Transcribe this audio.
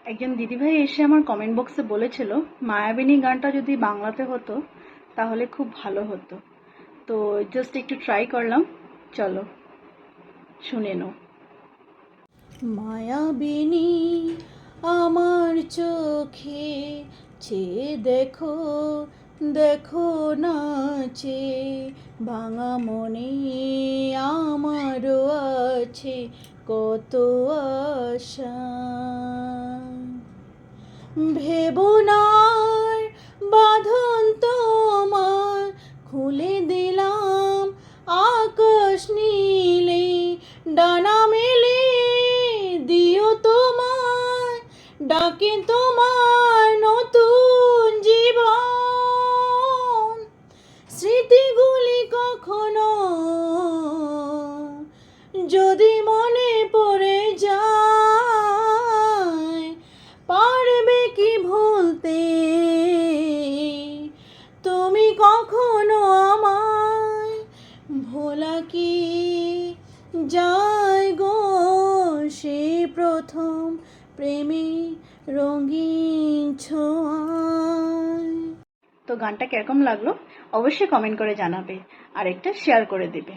একজন দিদিভাই এসে আমার কমেন্ট বক্সে বলেছিল মায়াবিনী গানটা যদি বাংলাতে হতো তাহলে খুব ভালো হতো। তো জাস্ট একটু ট্রাই করলাম, চলো শুনে নাও। মায়াবিনী আমার চোখে চেয়ে দেখো, দেখো নাচে ভাঙা মনে আমারও আছে কত আশা। ভেবনার বাঁধন তোমার খুলে দিলাম আকাশ নীলে, ডানা মেলে দিও তোমার ডাকে তোমার নতুন জীবন। স্মৃতিগুলি কখনো যদি মনে পড়ে যায়, পারবে কি ভুলতে তুমি কখনো আমায়? ভোলা কি যায় গো সেই প্রথম প্রেমে রঙিন ছোঁয়ায়। তো গানটা কিরকম লাগলো অবশ্যই কমেন্ট করে জানাবে আর একটা শেয়ার করে দেবে।